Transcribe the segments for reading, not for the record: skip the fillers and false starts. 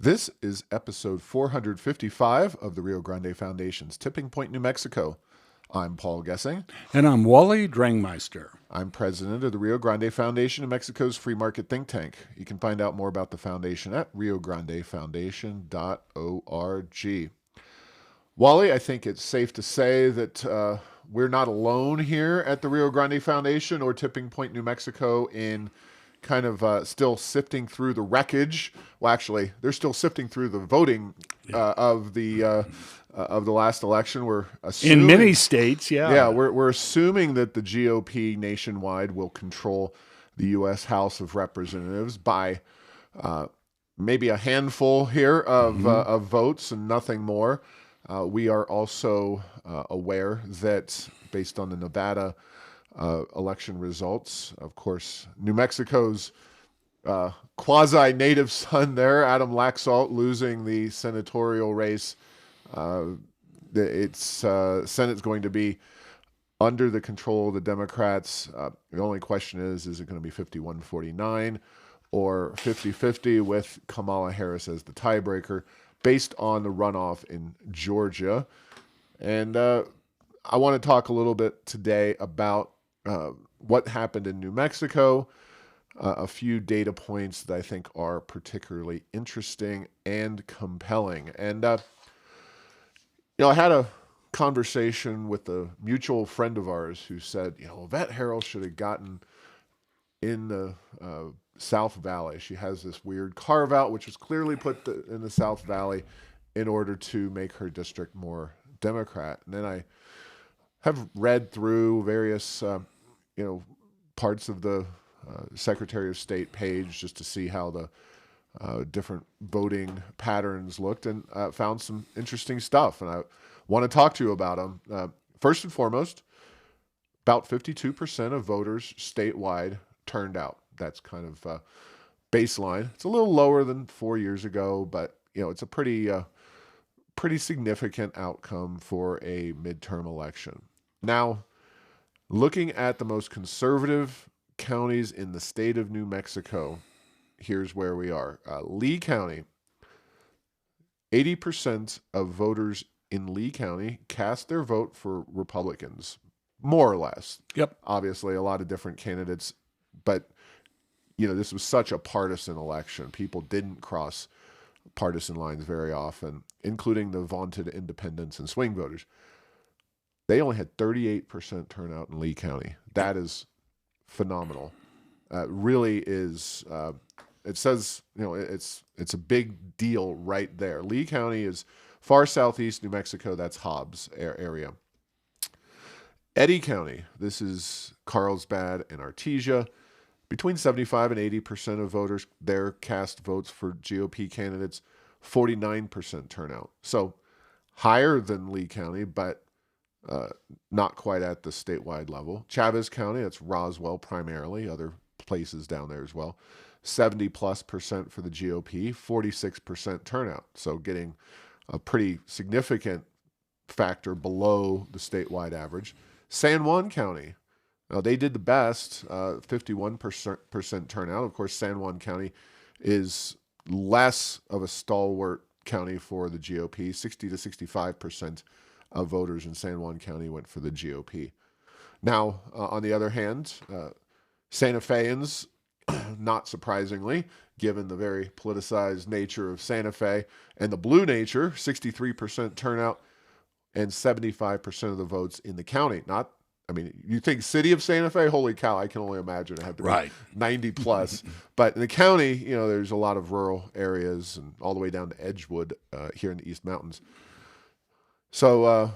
This is episode 455 of the Rio Grande Foundation's Tipping Point, New Mexico. I'm Paul Gessing. And I'm Wally Drangmeister. I'm president of the Rio Grande Foundation, New Mexico's free market think tank. You can find out more about the foundation at riograndefoundation.org. Wally, I think it's safe to say that we're not alone here at the Rio Grande Foundation or Tipping Point, New Mexico in kind of still sifting through the wreckage. Well, actually, they're still sifting through the voting of the last election. We're assuming, in many states, we're assuming that the GOP nationwide will control the U.S. House of Representatives by maybe a handful here of votes and nothing more. We are also aware that based on the Nevada election results, of course, New Mexico's quasi-native son there, Adam Laxalt, losing the senatorial race. Senate's going to be under the control of the Democrats. The only question is it going to be 51-49 or 50-50 with Kamala Harris as the tiebreaker based on the runoff in Georgia? And I want to talk a little bit today about what happened in New Mexico, a few data points that I think are particularly interesting and compelling. And, I had a conversation with a mutual friend of ours who said, Yvette Harrell should have gotten in the South Valley. She has this weird carve-out, which was clearly put in the South Valley in order to make her district more Democrat. And then I have read through various, parts of the Secretary of State page just to see how the different voting patterns looked, and found some interesting stuff. And I want to talk to you about them. First and foremost, about 52% of voters statewide turned out. That's kind of baseline. It's a little lower than 4 years ago, but it's a pretty significant outcome for a midterm election. Now, looking at the most conservative counties in the state of New Mexico, here's where we are. Lee County, 80% of voters in Lee County cast their vote for Republicans, more or less. Yep. Obviously, a lot of different candidates, but this was such a partisan election. People didn't cross partisan lines very often, including the vaunted independents and swing voters. They only had 38% turnout in Lee County. That is phenomenal. Really is. It says it's a big deal right there. Lee County is far southeast New Mexico. That's Hobbs area. Eddy County. This is Carlsbad and Artesia. Between 75 and 80% of voters there cast votes for GOP candidates. 49% turnout. So higher than Lee County, but not quite at the statewide level. Chavez County, that's Roswell primarily, other places down there as well. 70+% for the GOP, 46% turnout. So getting a pretty significant factor below the statewide average. San Juan County, now they did the best, 51% turnout. Of course, San Juan County is less of a stalwart county for the GOP. 60 to 65% of voters in San Juan County went for the GOP. Now, on the other hand, Santa Feans, not surprisingly, given the very politicized nature of Santa Fe and the blue nature, 63% turnout and 75% of the votes in the county. You think city of Santa Fe? Holy cow, I can only imagine it had to be 90 plus. But in the county, there's a lot of rural areas and all the way down to Edgewood here in the East Mountains. So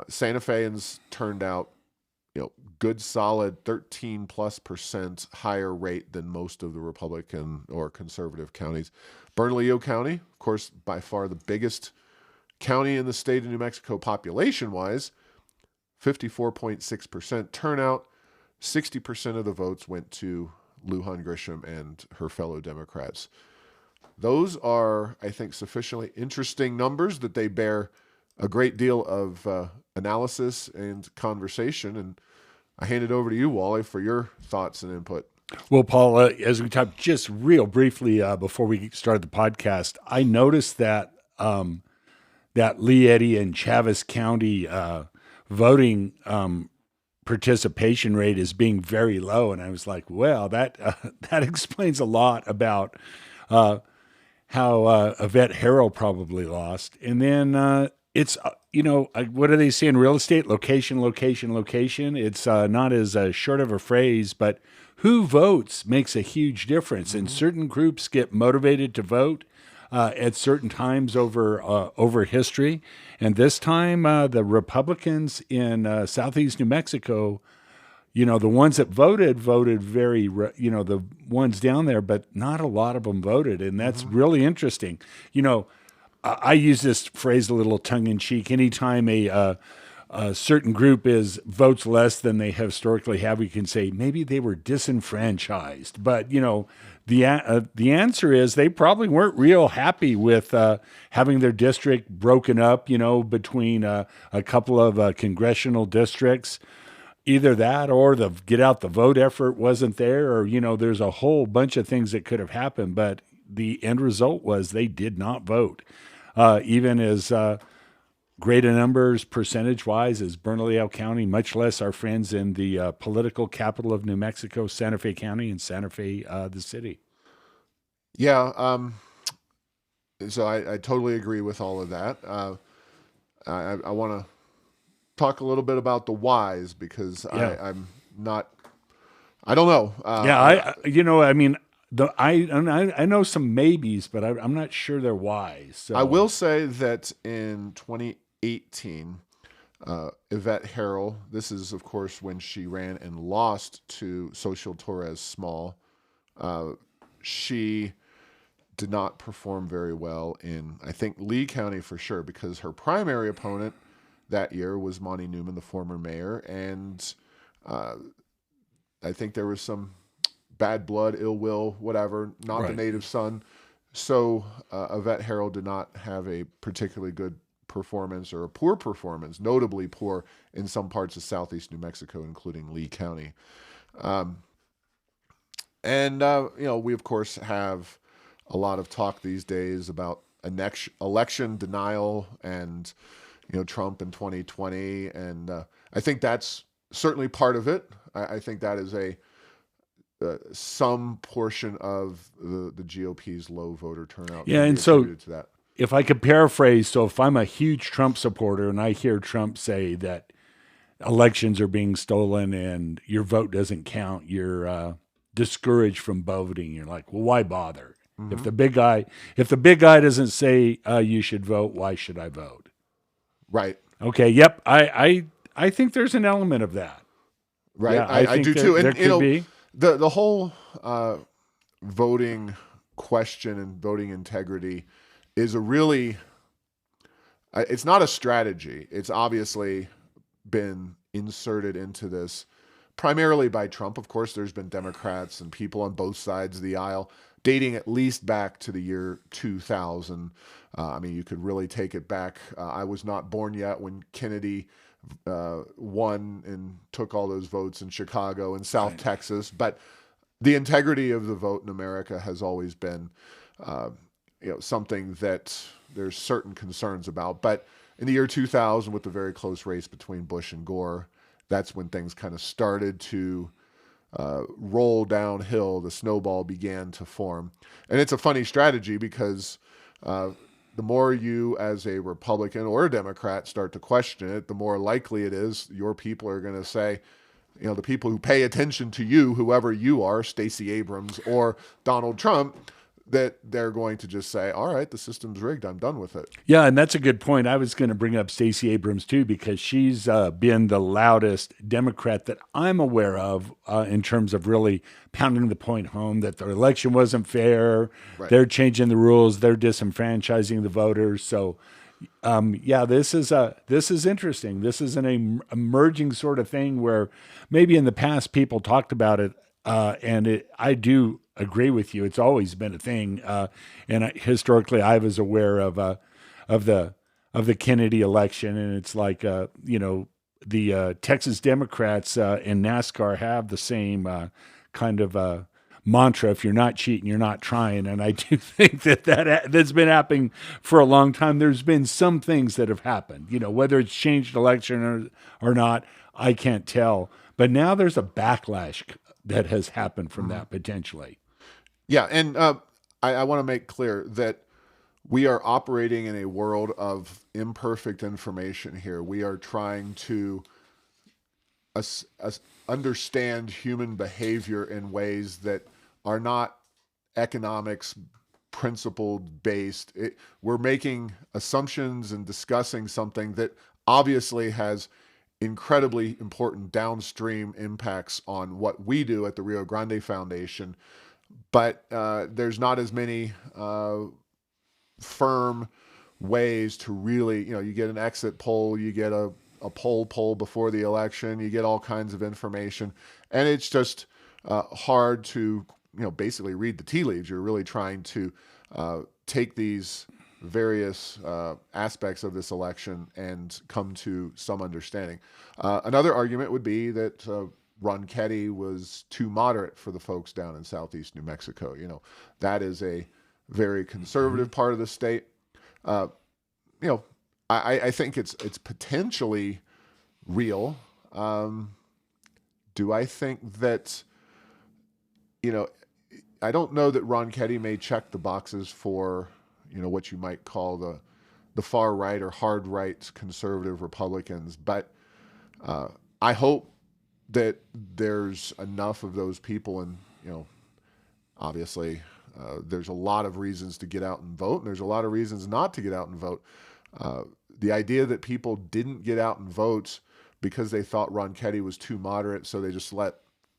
Santa Feans turned out, good solid 13+% higher rate than most of the Republican or conservative counties. Bernalillo County, of course, by far the biggest county in the state of New Mexico population-wise, 54.6% turnout. 60% of the votes went to Lujan Grisham and her fellow Democrats. Those are, I think, sufficiently interesting numbers that they bear a great deal of analysis and conversation. And I hand it over to you, Wally, for your thoughts and input. Well, Paul, as we talked just real briefly before we started the podcast, I noticed that that Lee Eddy and Chaves County voting participation rate is being very low, and I was like, well, that that explains a lot about how Yvette Harrell probably lost. And then it's, what do they say in real estate? Location, location, location. It's not as short of a phrase, but who votes makes a huge difference. And certain groups get motivated to vote at certain times over history. And this time, the Republicans in southeast New Mexico, the ones that voted very, the ones down there, but not a lot of them voted. And that's really interesting. I use this phrase a little tongue in cheek. Anytime a certain group votes less than they historically have, we can say maybe they were disenfranchised. But, the answer is they probably weren't real happy with having their district broken up, between a couple of congressional districts. Either that or the get out the vote effort wasn't there, or, there's a whole bunch of things that could have happened. But the end result was they did not vote. Even as great a numbers percentage-wise as Bernalillo County, much less our friends in the political capital of New Mexico, Santa Fe County, and Santa Fe, the city. Yeah. So I totally agree with all of that. I want to talk a little bit about the whys because I'm not. I don't know. I know some maybes, but I'm not sure they're wise. So. I will say that in 2018, Yvette Harrell, this is, of course, when she ran and lost to Social Torres Small. She did not perform very well in, I think, Lee County for sure, because her primary opponent that year was Monty Newman, the former mayor, and I think there was some bad blood, ill will, whatever, not the native son. So Yvette Harrell did not have a particularly good performance, or a poor performance, notably poor in some parts of southeast New Mexico, including Lee County. We, of course, have a lot of talk these days about election denial and, Trump in 2020. And I think that's certainly part of it. I think that is some portion of the GOP's low voter turnout. Yeah, and so to that. If I could paraphrase, so if I'm a huge Trump supporter and I hear Trump say that elections are being stolen and your vote doesn't count, you're discouraged from voting. You're like, well, why bother? Mm-hmm. If the big guy doesn't say you should vote, why should I vote? Right. Okay. Yep. I think there's an element of that. Right. Yeah, I do too. And there could be. The whole voting question and voting integrity is it's not a strategy. It's obviously been inserted into this primarily by Trump. Of course, there's been Democrats and people on both sides of the aisle dating at least back to the year 2000. You could really take it back. I was not born yet when Kennedy won and took all those votes in Chicago and South Texas. But the integrity of the vote in America has always been something that there's certain concerns about. But in the year 2000, with the very close race between Bush and Gore, that's when things kind of started to roll downhill. The snowball began to form. And it's a funny strategy because the more you as a Republican or a Democrat start to question it, the more likely it is your people are going to say, the people who pay attention to you, whoever you are, Stacey Abrams or Donald Trump, that they're going to just say, all right, the system's rigged. I'm done with it. Yeah, and that's a good point. I was going to bring up Stacey Abrams, too, because she's been the loudest Democrat that I'm aware of in terms of really pounding the point home that the election wasn't fair. Right. They're changing the rules. They're disenfranchising the voters. So, this is interesting. This is an emerging sort of thing where maybe in the past people talked about it, I do agree with you. It's always been a thing, and historically, I was aware of the Kennedy election, and it's like the Texas Democrats in NASCAR have the same kind of a mantra: if you're not cheating, you're not trying. And I do think that's been happening for a long time. There's been some things that have happened, whether it's changed election or not, I can't tell. But now there's a backlash that has happened from that potentially. Yeah, and I want to make clear that we are operating in a world of imperfect information here. We are trying to understand human behavior in ways that are not economics principled based. We're making assumptions and discussing something that obviously has incredibly important downstream impacts on what we do at the Rio Grande Foundation. But there's not as many firm ways to really, you get an exit poll, you get a poll before the election, you get all kinds of information, and it's just hard to, basically read the tea leaves. You're really trying to take these various aspects of this election and come to some understanding. Another argument would be that Ron Ketty was too moderate for the folks down in southeast New Mexico. That is a very conservative part of the state. I think it's potentially real. Do I think that, I don't know that Ron Ketty may check the boxes for, what you might call the far right or hard right conservative Republicans, but I hope that there's enough of those people, and obviously there's a lot of reasons to get out and vote, and there's a lot of reasons not to get out and vote. The idea that people didn't get out and vote because they thought Ron Ketty was too moderate, so they just let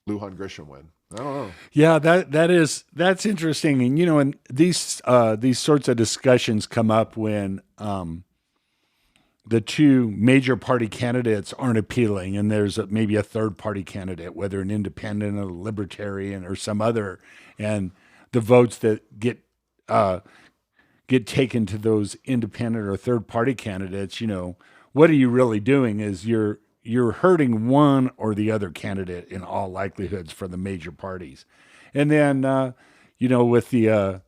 Lujan Grisham win. I don't know. Yeah, that's interesting, and and these sorts of discussions come up when the two major party candidates aren't appealing, and there's maybe a third party candidate, whether an independent, a libertarian, or some other, and the votes that get taken to those independent or third party candidates. What are you really doing? Is you're hurting one or the other candidate in all likelihoods for the major parties, and then with the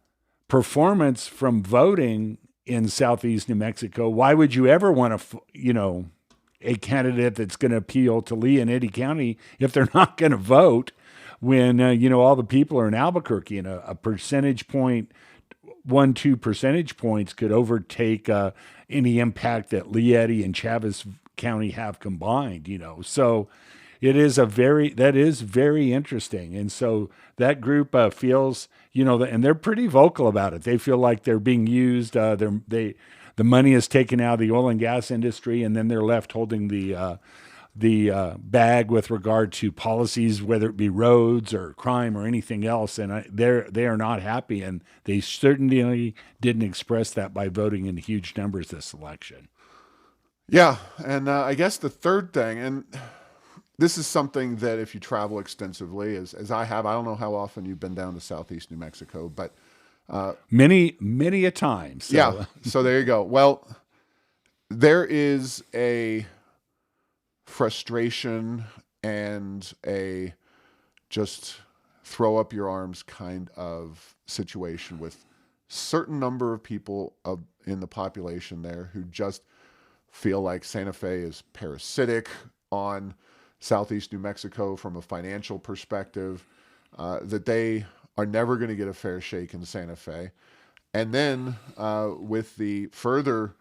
performance from voting in southeast New Mexico, why would you ever want to, a candidate that's going to appeal to Lee and Eddy County if they're not going to vote when, all the people are in Albuquerque, and a percentage point, 1-2 percentage points could overtake any impact that Lee, Eddy, and Chavez County have combined, So it is that is very interesting. And so that group feels, and they're pretty vocal about it. They feel like they're being used. The money is taken out of the oil and gas industry, and then they're left holding the bag with regard to policies, whether it be roads or crime or anything else. And they are not happy, and they certainly didn't express that by voting in huge numbers this election. Yeah, and I guess the third thing, and this is something that if you travel extensively, as I have, I don't know how often you've been down to southeast New Mexico, but many a time. So. Yeah, so there you go. Well, there is a frustration and a just throw up your arms kind of situation with certain number of people in the population there who just feel like Santa Fe is parasitic on southeast New Mexico from a financial perspective, that they are never going to get a fair shake in Santa Fe. And then with the further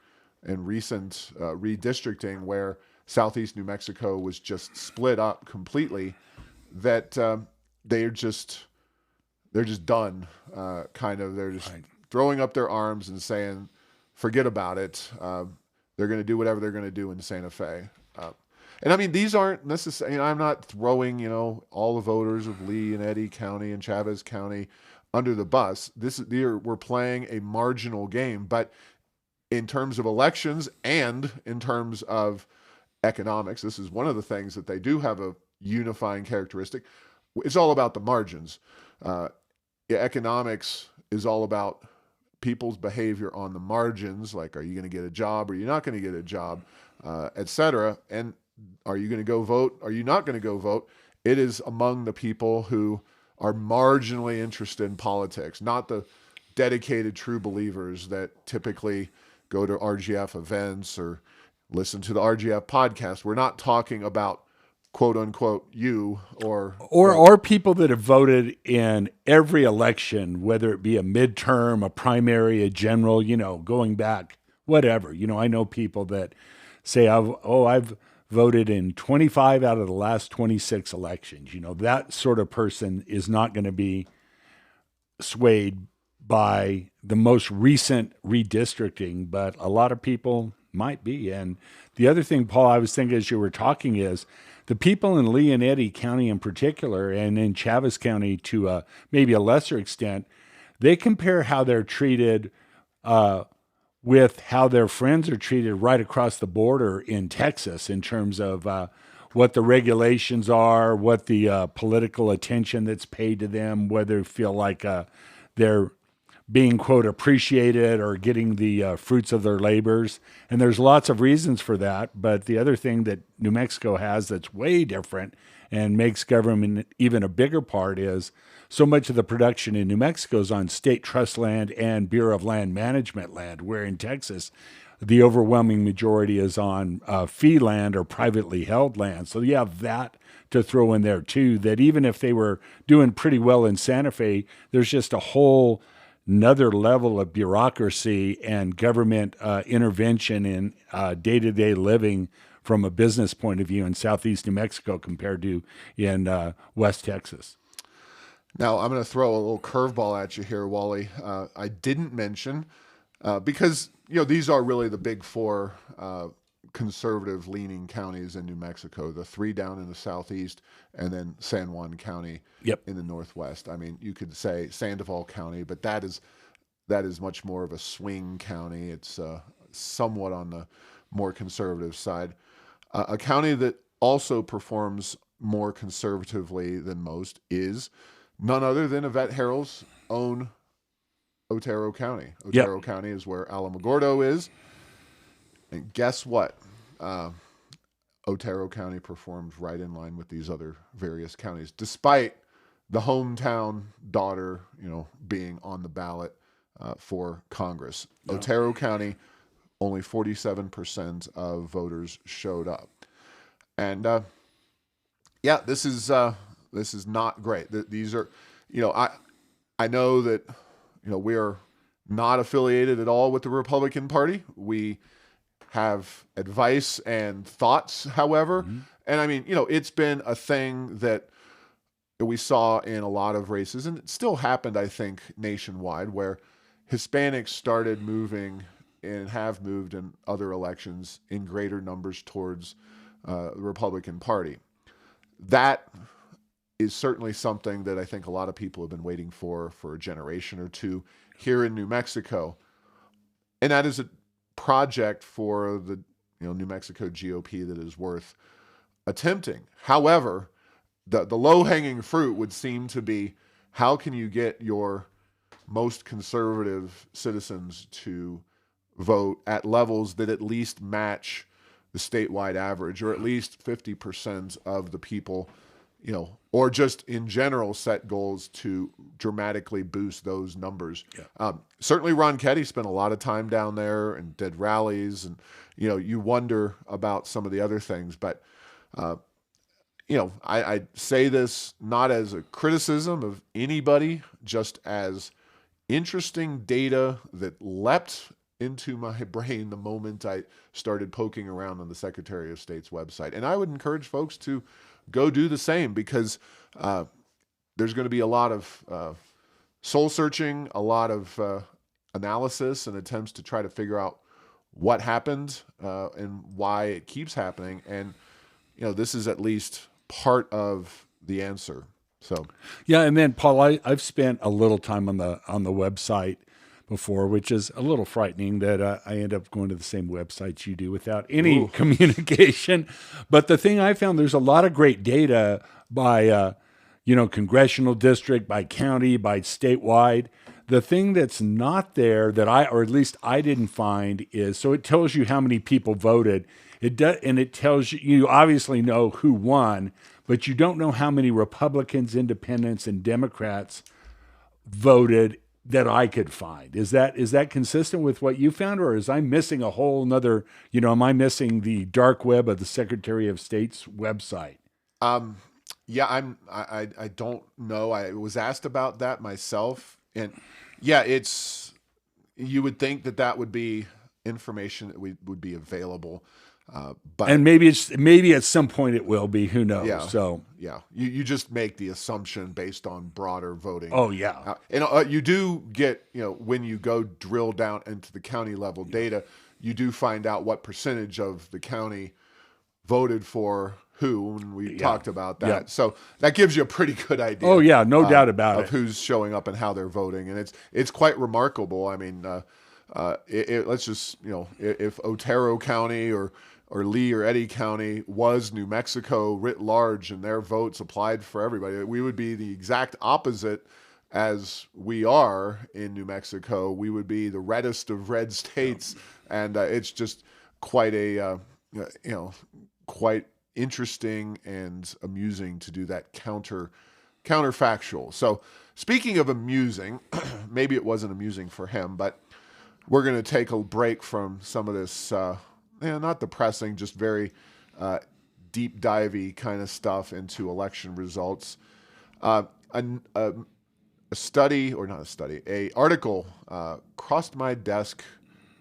and recent redistricting where southeast New Mexico was just split up completely, that they're just done. They're just throwing up their arms and saying, forget about it. They're going to do whatever they're going to do in Santa Fe. And I mean, these aren't necessarily, I'm not throwing, all the voters of Lee and Eddy County and Chavez County under the bus. We're playing a marginal game, but in terms of elections and in terms of economics, this is one of the things that they do have a unifying characteristic. It's all about the margins. Economics is all about people's behavior on the margins, like are you going to get a job, or are you not going to get a job, etc. And are you going to go vote? Are you not going to go vote? It is among the people who are marginally interested in politics, not the dedicated true believers that typically go to RGF events or listen to the RGF podcast. We're not talking about quote unquote you or people that have voted in every election, whether it be a midterm, a primary, a general, going back, whatever. I know people that say, I've voted in 25 out of the last 26 elections. That sort of person is not going to be swayed by the most recent redistricting, but a lot of people might be. And the other thing, Paul, I was thinking as you were talking is the people in Lee and Eddy County in particular, and in Chaves County to maybe a lesser extent, they compare how they're treated with how their friends are treated right across the border in Texas in terms of what the regulations are, what the political attention that's paid to them, whether they feel like they're being, quote, appreciated or getting the fruits of their labors. And there's lots of reasons for that. But the other thing that New Mexico has that's way different and makes government even a bigger part is so much of the production in New Mexico is on state trust land and Bureau of Land Management land, where in Texas, the overwhelming majority is on fee land or privately held land. So you have that to throw in there too, that even if they were doing pretty well in Santa Fe, there's just a whole another level of bureaucracy and government intervention in day-to-day living from a business point of view in southeast New Mexico compared to in West Texas. Now, I'm going to throw a little curveball at you here, Wally. I didn't mention, because these are really the big four conservative-leaning counties in New Mexico, the three down in the southeast, and then San Juan County in the northwest. I mean, you could say Sandoval County, but that is much more of a swing county. It's somewhat on the more conservative side. A county that also performs more conservatively than most is none other than Yvette Harrell's own Otero County. Otero County is where Alamogordo is. And guess what? Otero County performs right in line with these other various counties, despite the hometown daughter, being on the ballot for Congress. Yeah. Otero County, only 47% of voters showed up, and this is not great. These are, I know that we are not affiliated at all with the Republican Party. We have advice and thoughts, however. Mm-hmm. And I mean, it's been a thing that we saw in a lot of races, and it still happened, I think, nationwide, where Hispanics started moving and have moved in other elections in greater numbers towards the Republican Party. That is certainly something that I think a lot of people have been waiting for a generation or two here in New Mexico. And that is a project for the New Mexico GOP that is worth attempting. However, the low-hanging fruit would seem to be, how can you get your most conservative citizens to vote at levels that at least match the statewide average, or at least 50% of the people, or just in general set goals to dramatically boost those numbers. Yeah. Certainly Ron Ketty spent a lot of time down there and did rallies, and, you wonder about some of the other things, but, I say this not as a criticism of anybody, just as interesting data that leapt into my brain the moment I started poking around on the Secretary of State's website. And I would encourage folks to go do the same, because there's going to be a lot of soul searching, a lot of analysis and attempts to try to figure out what happened and why it keeps happening. And, this is at least part of the answer. So, yeah. And then, Paul, I've spent a little time on the website before, which is a little frightening that I end up going to the same websites you do without any communication. But the thing I found, there's a lot of great data by, congressional district, by county, by statewide. The thing that's not there that or at least I didn't find is, so it tells you how many people voted. It does, and it tells you obviously know who won, but you don't know how many Republicans, Independents, and Democrats voted that I could find. Is that consistent with what you found, or is I missing a whole nother, am I missing the dark web of the Secretary of State's website? Yeah, I don't know. I was asked about that myself, and yeah, you would think that would be information that would be available, but And maybe at some point it will be. Who knows? yeah, So yeah, you just make the assumption based on broader voting. oh yeah, And you do get, when you go drill down into the county level data, you do find out what percentage of the county voted for who, and we talked about that. Yeah. So that gives you a pretty good idea. Oh yeah, no doubt about of it. who's showing up and how they're voting, and it's quite remarkable. I mean, let's just if Otero County or Lee or Eddy County was New Mexico writ large and their votes applied for everybody, we would be the exact opposite as we are in New Mexico. We would be the reddest of red states, and it's just quite a quite interesting and amusing to do that counterfactual. So speaking of amusing, maybe it wasn't amusing for him, but we're going to take a break from some of this, not depressing, just very deep divey kind of stuff into election results. A article crossed my desk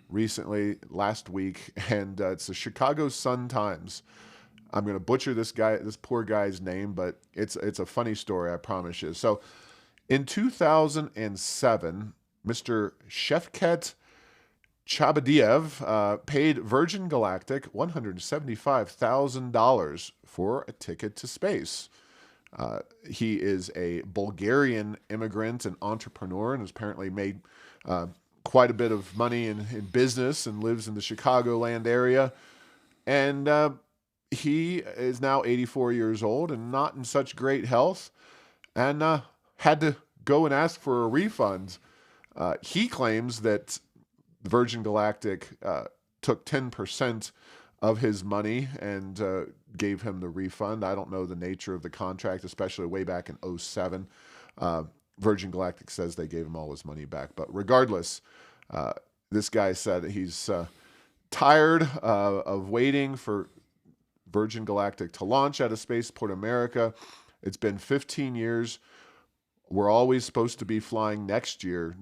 recently, last week, and it's the Chicago Sun-Times. I'm going to butcher this poor guy's name, but it's a funny story, I promise you. So, in 2007, Mr. Shevket Chabadiev paid Virgin Galactic $175,000 for a ticket to space. He is a Bulgarian immigrant and entrepreneur, and has apparently made quite a bit of money in business, and lives in the Chicagoland area. And he is now 84 years old and not in such great health, and had to go and ask for a refund. He claims that Virgin Galactic took 10% of his money and gave him the refund. I don't know the nature of the contract, especially way back in 2007. Virgin Galactic says they gave him all his money back. But regardless, this guy said he's tired of waiting for Virgin Galactic to launch out of Spaceport America. It's been 15 years. We're always supposed to be flying next year.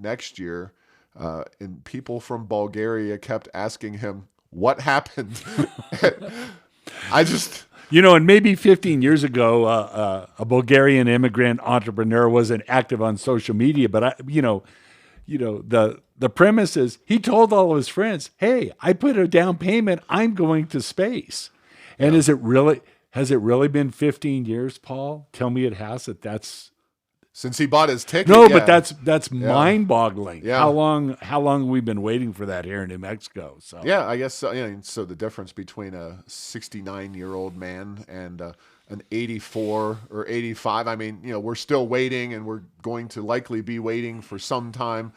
And people from Bulgaria kept asking him, what happened? And maybe 15 years ago, a Bulgarian immigrant entrepreneur wasn't active on social media, but the premise is he told all of his friends, "Hey, I put a down payment. I'm going to space." And has it really been 15 years, Paul? Tell me it has. That's since he bought his ticket. No, but that's mind-boggling. Yeah. How long have we been waiting for that here in New Mexico? So yeah, I guess so. So the difference between a 69-year-old man and an 84 or 85. I mean, we're still waiting, and we're going to likely be waiting for some time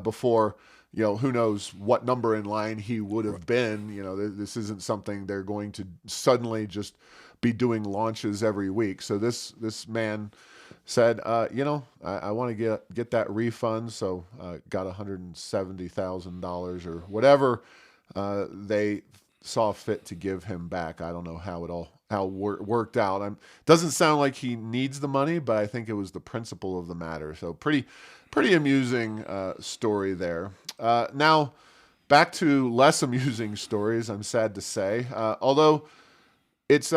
before. Who knows what number in line he would have been. This isn't something they're going to suddenly just be doing launches every week. So this man said, I want to get that refund. So got $170,000 or whatever they saw fit to give him back. I don't know how it worked out. Doesn't sound like he needs the money, but I think it was the principle of the matter. So pretty amusing story there. Now, back to less amusing stories, I'm sad to say. Although it's,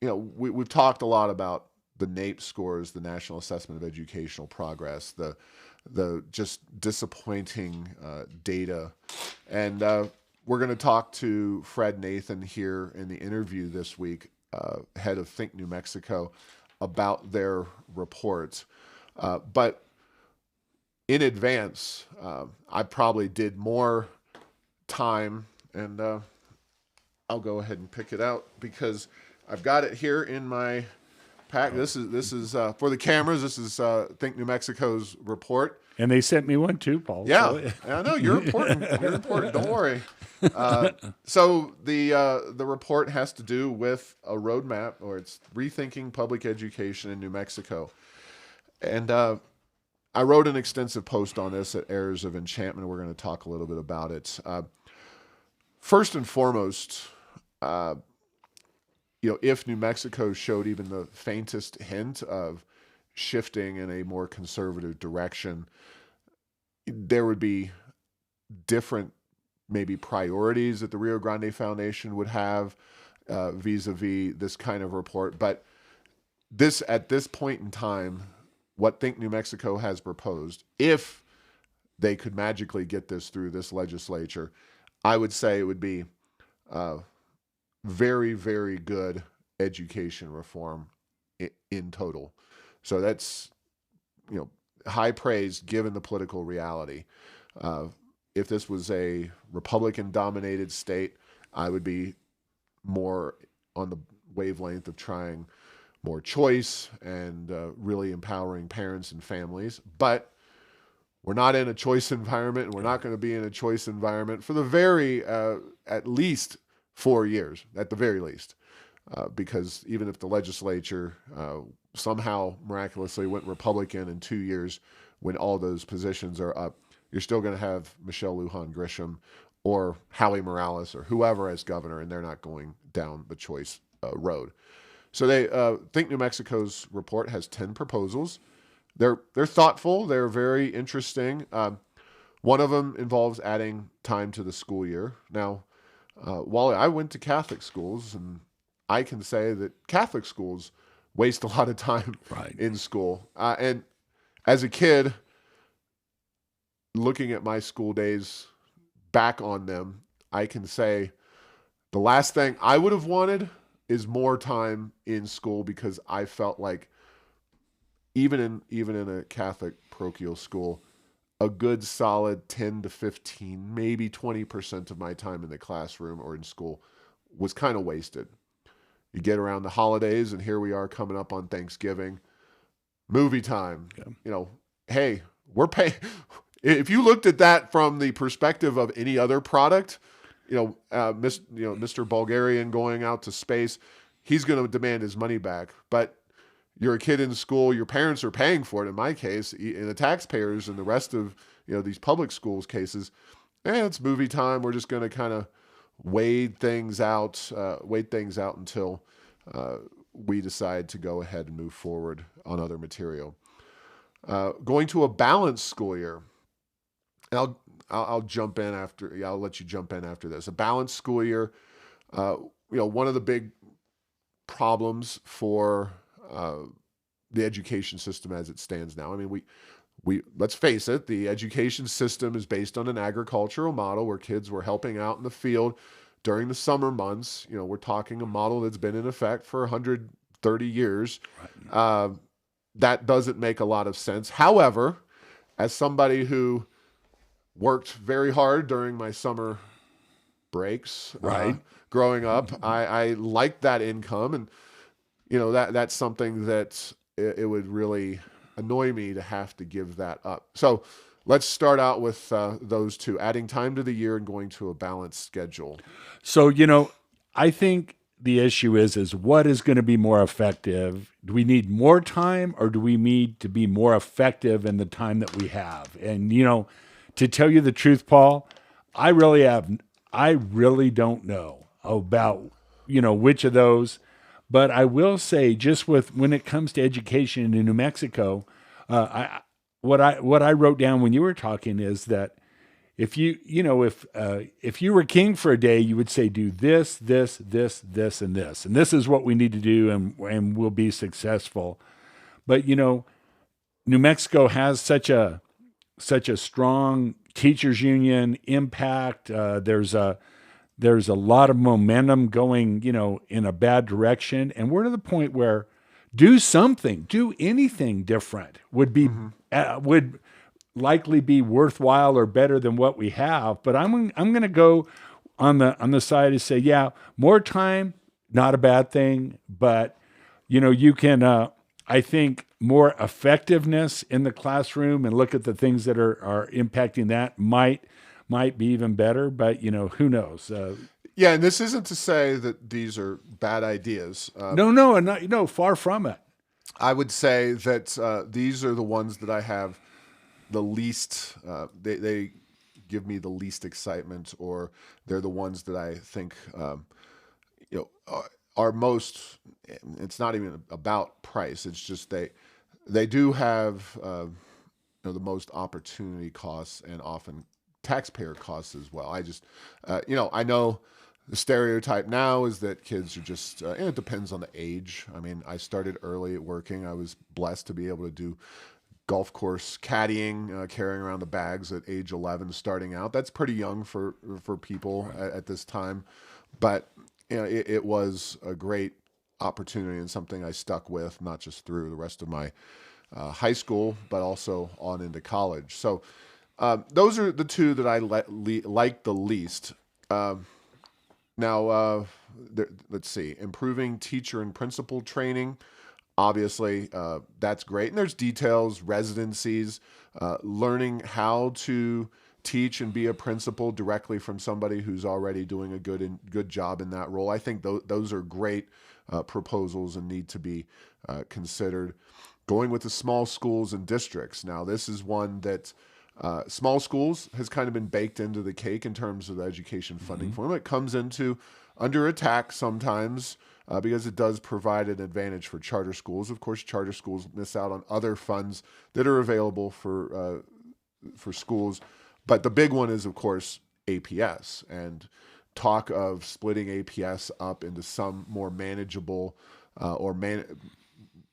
we've talked a lot about the NAEP scores, the National Assessment of Educational Progress, the just disappointing data. And we're going to talk to Fred Nathan here in the interview this week, head of Think New Mexico, about their report. But in advance, I probably did more time, and I'll go ahead and pick it out because I've got it here in my pack. This is for the cameras. This is Think New Mexico's report. And they sent me one too, Paul. Yeah, So. I know you're important. You're important. Don't worry. So the report has to do with a roadmap, or it's rethinking public education in New Mexico. And I wrote an extensive post on this at Errors of Enchantment. We're going to talk a little bit about it. First and foremost, if New Mexico showed even the faintest hint of shifting in a more conservative direction, there would be different maybe priorities that the Rio Grande Foundation would have vis-a-vis this kind of report. But at this point in time, what Think New Mexico has proposed, if they could magically get this through this legislature, I would say it would be very, very good education reform in total. So that's, high praise given the political reality. If this was a Republican-dominated state, I would be more on the wavelength of trying more choice and really empowering parents and families. But we're not in a choice environment, and we're not going to be in a choice environment for the at least 4 years, at the very least. Because even if the legislature somehow miraculously went Republican in 2 years, when all those positions are up, you're still going to have Michelle Lujan Grisham or Howie Morales or whoever as governor, and they're not going down the choice road. So they Think New Mexico's report has 10 proposals. They're thoughtful. They're very interesting. One of them involves adding time to the school year. Now, Wally, I went to Catholic schools, and I can say that Catholic schools waste a lot of time in school. And as a kid, looking at my school days back on them, I can say the last thing I would have wanted is more time in school, because I felt like even in a Catholic parochial school, a good solid 10 to 15, maybe 20% of my time in the classroom or in school was kind of wasted. You get around the holidays, and here we are coming up on Thanksgiving, movie time. Yeah. Hey, we're paying. If you looked at that from the perspective of any other product, Mr. Bulgarian going out to space, he's going to demand his money back. But you're a kid in school, your parents are paying for it. In my case, and the taxpayers and the rest of these public schools cases, it's movie time. We're just going to kind of wait things out until we decide to go ahead and move forward on other material. Going to a balanced school year. And I'll jump in after. Yeah, I'll let you jump in after this. A balanced school year. One of the big problems for the education system as it stands now. I mean, we let's face it. The education system is based on an agricultural model where kids were helping out in the field during the summer months. We're talking a model that's been in effect for 130 years. Right. That doesn't make a lot of sense. However, as somebody who worked very hard during my summer breaks, growing up, I liked that income, and that's something that it would really annoy me to have to give that up. So let's start out with those two: adding time to the year and going to a balanced schedule. So I think the issue is what is going to be more effective? Do we need more time, or do we need to be more effective in the time that we have? And to tell you the truth, Paul, I really don't know about, which of those, but I will say, just when it comes to education in New Mexico, what I wrote down when you were talking is that if you were king for a day, you would say, do this, this, this, this, and this. And this is what we need to do, and we'll be successful. But, New Mexico has such a strong teachers union impact. There's a lot of momentum going, in a bad direction. And we're to the point where do anything different would likely be worthwhile or better than what we have. But I'm going to go on the side and say, yeah, more time, not a bad thing, but you can, I think, more effectiveness in the classroom and look at the things that are impacting that might might be even better, but who knows? Yeah, and this isn't to say that these are bad ideas. No, and not, far from it. I would say that these are the ones that I have the least. They give me the least excitement, or they're the ones that I think are most. It's not even about price. It's just they do have the most opportunity costs and often taxpayer costs as well. I just I know the stereotype now is that kids are just and it depends on the age. I mean, I started early at working. I was blessed to be able to do golf course caddying, carrying around the bags at age 11 starting out. That's pretty young for people at this time, but it was a great opportunity and something I stuck with, not just through the rest of my high school, but also on into college. So those are the two that I like the least. Now, let's see, improving teacher and principal training. Obviously, that's great. And there's details, residencies, learning how to teach and be a principal directly from somebody who's already doing a good job in that role. I think those are great proposals and need to be considered. Going with the small schools and districts. Now, this is one that small schools has kind of been baked into the cake in terms of the education funding for them. It comes into under attack sometimes because it does provide an advantage for charter schools. Of course, charter schools miss out on other funds that are available for schools. But the big one is, of course, APS, and talk of splitting APS up into some more manageable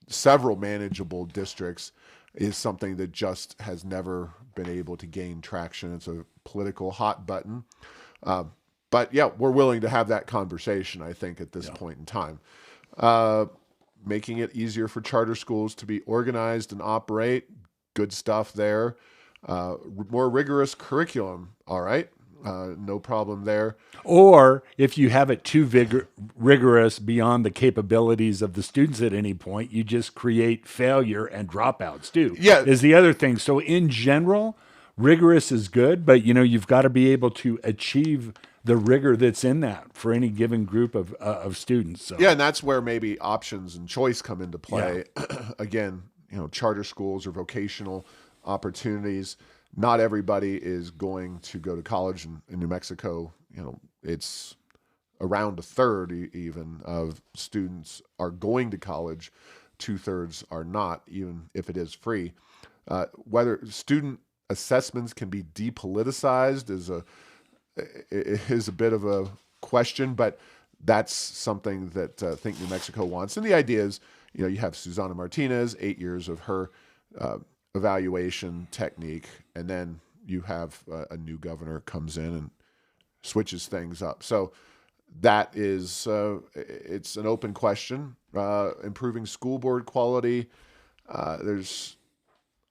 several manageable districts is something that just has never been able to gain traction. It's a political hot button. But yeah, we're willing to have that conversation, I think, at this point in time. Making it easier for charter schools to be organized and operate, good stuff there. More rigorous curriculum, all right. No problem there. Or if you have it too rigorous beyond the capabilities of the students at any point, you just create failure and dropouts too. Yeah. Is the other thing. So in general, rigorous is good, but you've got to be able to achieve the rigor that's in that for any given group of students. So. Yeah, and that's where maybe options and choice come into play. Yeah. Again, charter schools or vocational opportunities. Not everybody is going to go to college in New Mexico. It's around a third even of students are going to college. 2/3 are not, even if it is free. Whether student assessments can be depoliticized is a bit of a question, but that's something that Think New Mexico wants. And the idea is, you have Susana Martinez, 8 years of her evaluation technique, and then you have a new governor comes in and switches things up. So that is it's an open question. Improving school board quality. There's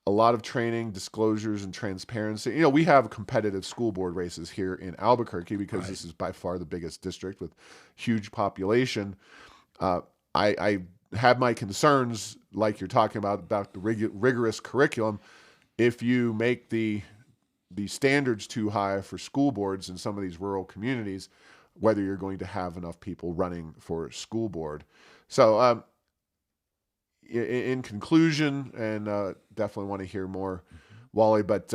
a lot of training, disclosures, and transparency. We have competitive school board races here in Albuquerque because This is by far the biggest district with huge population. I have my concerns, like you're talking about the rigorous curriculum. If you make the standards too high for school boards in some of these rural communities, whether you're going to have enough people running for school board. So in conclusion, and definitely want to hear more, Wally, but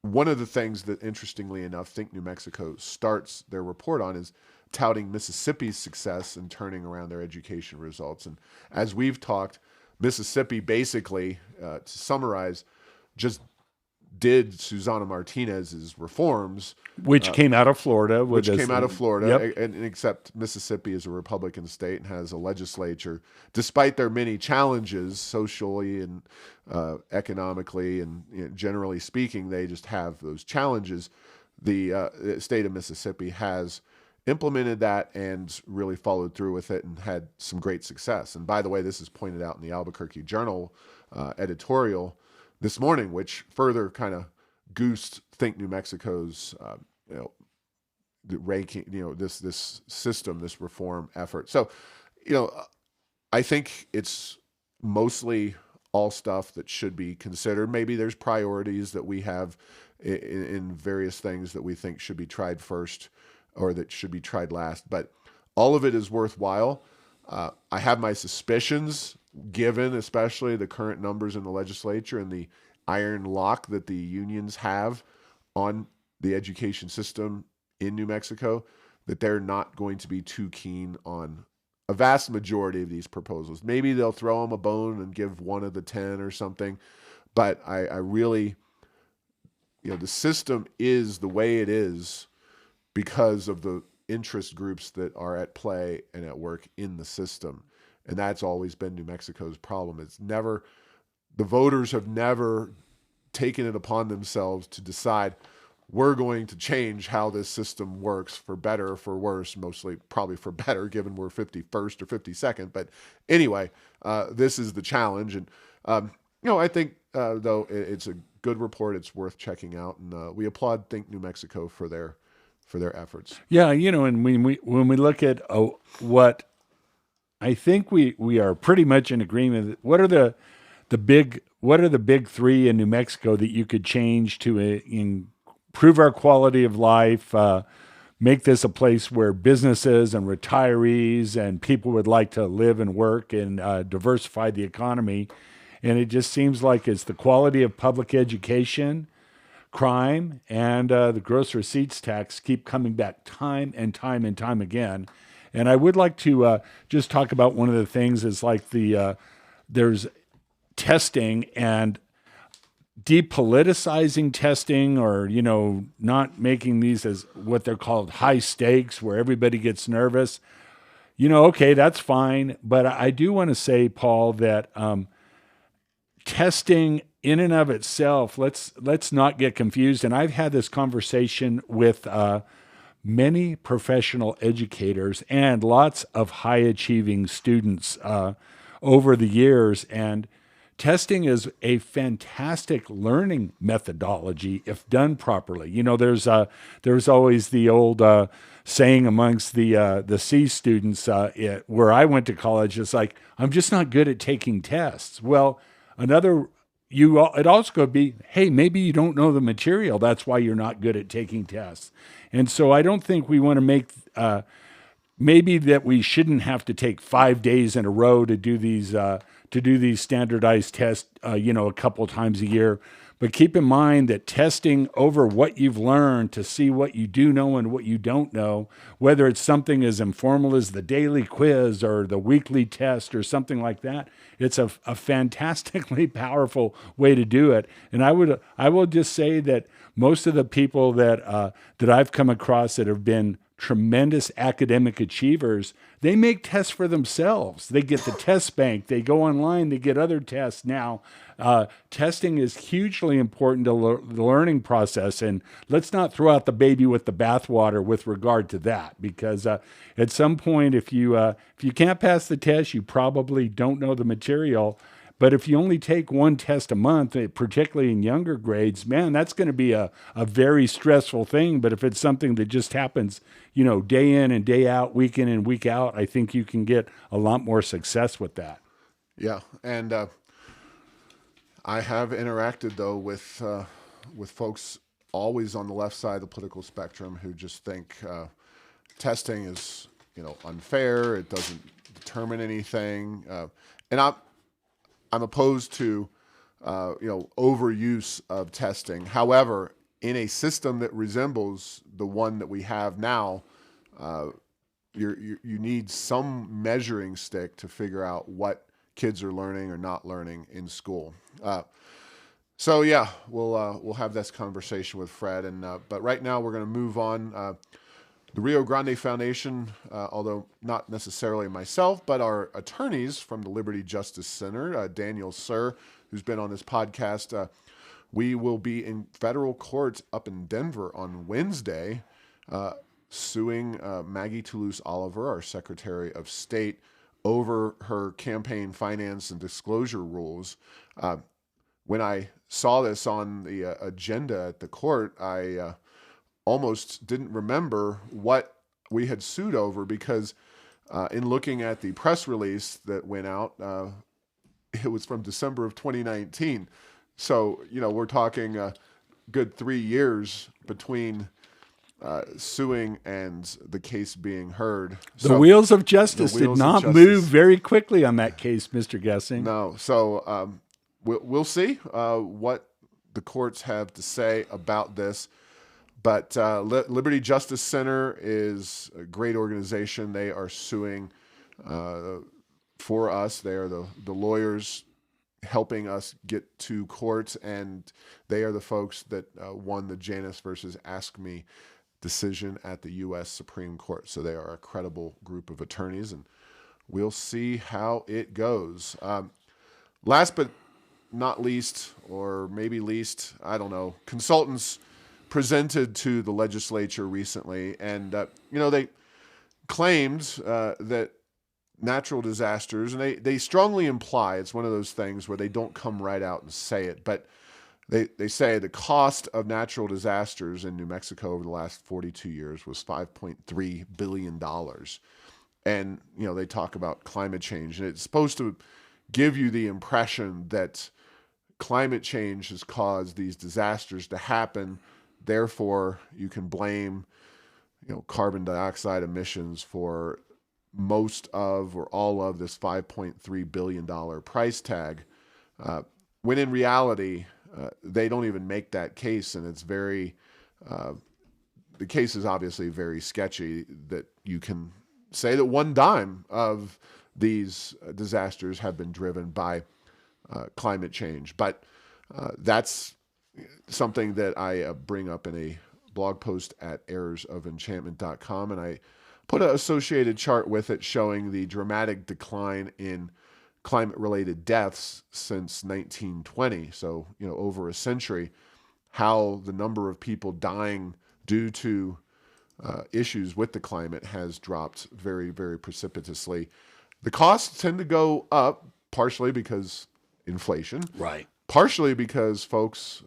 one of the things that, interestingly enough, Think New Mexico starts their report on is touting Mississippi's success in turning around their education results. And as we've talked, Mississippi basically, to summarize, just did Susana Martinez's reforms. Which came out of Florida. Yep. And except Mississippi is a Republican state and has a legislature. Despite their many challenges, socially and economically and generally speaking, they just have those challenges. The state of Mississippi has implemented that and really followed through with it and had some great success. And by the way, this is pointed out in the Albuquerque Journal editorial this morning, which further kind of goosed Think New Mexico's the ranking, this system, this reform effort. So, I think it's mostly all stuff that should be considered. Maybe there's priorities that we have in various things that we think should be tried first or that should be tried last. But all of it is worthwhile. I have my suspicions, given especially the current numbers in the legislature and the iron lock that the unions have on the education system in New Mexico, that they're not going to be too keen on a vast majority of these proposals. Maybe they'll throw them a bone and give one of the 10 or something. But I really, the system is the way it is because of the interest groups that are at play and at work in the system. And that's always been New Mexico's problem. The voters have never taken it upon themselves to decide, we're going to change how this system works for better or for worse, mostly probably for better, given we're 51st or 52nd. But anyway, this is the challenge. And, I think, though, it's a good report. It's worth checking out. And we applaud Think New Mexico for their efforts. Yeah, and when we look at what I think we are pretty much in agreement. What are the big three in New Mexico that you could change to improve our quality of life, make this a place where businesses and retirees and people would like to live and work, and diversify the economy? And it just seems like it's the quality of public education, crime, and the gross receipts tax keep coming back time and time and time again. And I would like to just talk about one of the things is like there's testing and depoliticizing testing, or, not making these as what they're called high stakes where everybody gets nervous. Okay, that's fine. But I do want to say, Paul, that testing in and of itself, let's not get confused. And I've had this conversation with many professional educators and lots of high achieving students over the years. And testing is a fantastic learning methodology if done properly. There's always the old saying amongst the C students where I went to college. It's like, I'm just not good at taking tests. Well, it also could be, hey, maybe you don't know the material. That's why you're not good at taking tests. And so I don't think we want to make maybe that we shouldn't have to take 5 days in a row to do these standardized tests, a couple times a year. But keep in mind that testing over what you've learned to see what you do know and what you don't know, whether it's something as informal as the daily quiz or the weekly test or something like that, it's a fantastically powerful way to do it. And I will just say that most of the people that I've come across that have been tremendous academic achievers, they make tests for themselves. They get the test bank. They go online. They get other tests now. Testing is hugely important to the learning process, and let's not throw out the baby with the bathwater with regard to that, because at some point, if you can't pass the test, you probably don't know the material. But if you only take one test a month, particularly in younger grades, man, that's going to be a very stressful thing. But if it's something that just happens, day in and day out, week in and week out, I think you can get a lot more success with that. Yeah, and I have interacted though with folks always on the left side of the political spectrum who just think testing is unfair. It doesn't determine anything, and I'm opposed to overuse of testing. However, in a system that resembles the one that we have now, you need some measuring stick to figure out what kids are learning or not learning in school. So yeah, we'll have this conversation with Fred. But right now we're going to move on. The Rio Grande Foundation, although not necessarily myself, but our attorneys from the Liberty Justice Center, Daniel Sir, who's been on this podcast, we will be in federal court up in Denver on Wednesday, suing Maggie Toulouse Oliver, our Secretary of State, over her campaign finance and disclosure rules. When I saw this on the agenda at the court, I almost didn't remember what we had sued over, because in looking at the press release that went out, it was from December of 2019. So, we're talking a good 3 years between suing and the case being heard. The wheels of justice did not move very quickly on that case, Mr. Gessing. No. So we'll see what the courts have to say about this. But Liberty Justice Center is a great organization. They are suing for us. They are the lawyers helping us get to court, and they are the folks that won the Janus versus Ask Me decision at the U.S. Supreme Court. So they are a credible group of attorneys, and we'll see how it goes. Last but not least, or maybe least, I don't know, consultants presented to the legislature recently, and they claimed that natural disasters, and they strongly imply, it's one of those things where they don't come right out and say it, but they say the cost of natural disasters in New Mexico over the last 42 years was $5.3 billion. And, they talk about climate change, and it's supposed to give you the impression that climate change has caused these disasters to happen. Therefore, you can blame, carbon dioxide emissions for most of or all of this $5.3 billion price tag, when in reality, they don't even make that case. And it's the case is obviously very sketchy that you can say that one dime of these disasters have been driven by climate change. But that's something that I bring up in a blog post at errorsofenchantment.com, and I put an associated chart with it showing the dramatic decline in climate-related deaths since 1920. So, over a century, how the number of people dying due to issues with the climate has dropped very, very precipitously. The costs tend to go up, partially because inflation. Right. Partially because folks,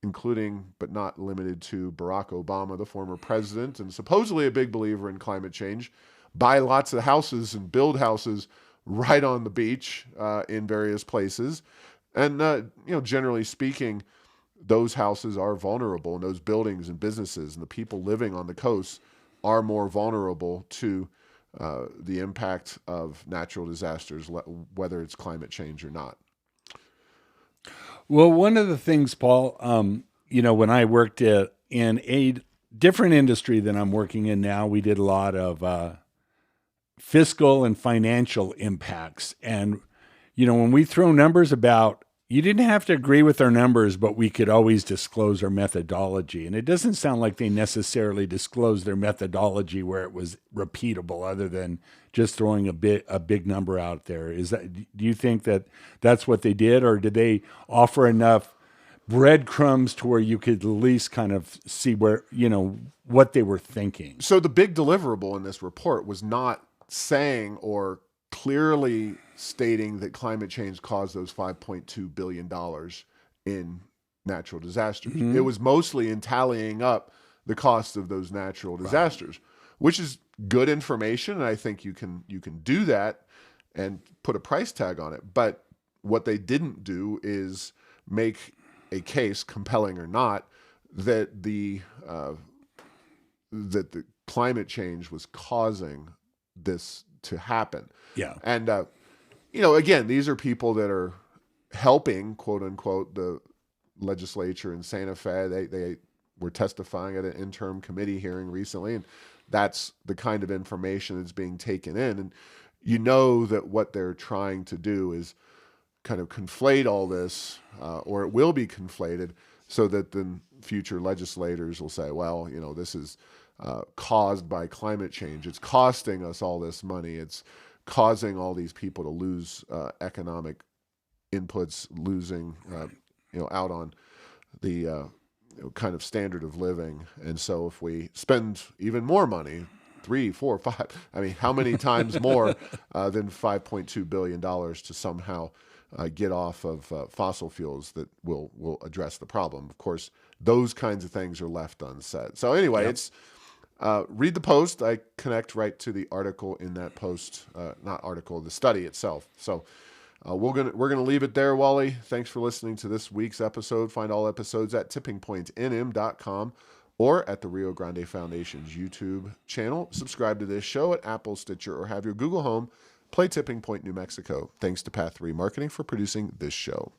including but not limited to Barack Obama, the former president, and supposedly a big believer in climate change, buy lots of houses and build houses right on the beach in various places. And, generally speaking, those houses are vulnerable, and those buildings and businesses and the people living on the coast are more vulnerable to the impact of natural disasters, whether it's climate change or not. Well, one of the things, Paul, when I worked in a different industry than I'm working in now, we did a lot of fiscal and financial impacts. And, when we throw numbers about, you didn't have to agree with our numbers, but we could always disclose our methodology. And it doesn't sound like they necessarily disclosed their methodology where it was repeatable, other than just throwing a big number out there. Do you think that that's what they did, or did they offer enough breadcrumbs to where you could at least kind of see where, what they were thinking? So the big deliverable in this report was not saying or clearly stating that climate change caused those $5.2 billion in natural disasters. Mm-hmm. It was mostly in tallying up the cost of those natural disasters, which is good information. And I think you can do that and put a price tag on it. But what they didn't do is make a case, compelling or not, that the climate change was causing this to happen. Yeah. And, again, these are people that are helping, quote unquote, the legislature in Santa Fe. They were testifying at an interim committee hearing recently, and that's the kind of information that's being taken in. And that what they're trying to do is kind of conflate all this, or it will be conflated, so that then future legislators will say, well, this is caused by climate change. It's costing us all this money. It's causing all these people to lose economic inputs, losing out on the kind of standard of living. And so if we spend even more money, 3, 4, 5, how many times more than $5.2 billion to somehow get off of fossil fuels that will address the problem? Of course, those kinds of things are left unsaid. So anyway, Yep. It's read the post. I connect right to the article in that post, the study itself. So We're gonna leave it there, Wally. Thanks for listening to this week's episode. Find all episodes at tippingpointnm.com or at the Rio Grande Foundation's YouTube channel. Subscribe to this show at Apple, Stitcher, or have your Google Home play Tipping Point New Mexico. Thanks to Path 3 Marketing for producing this show.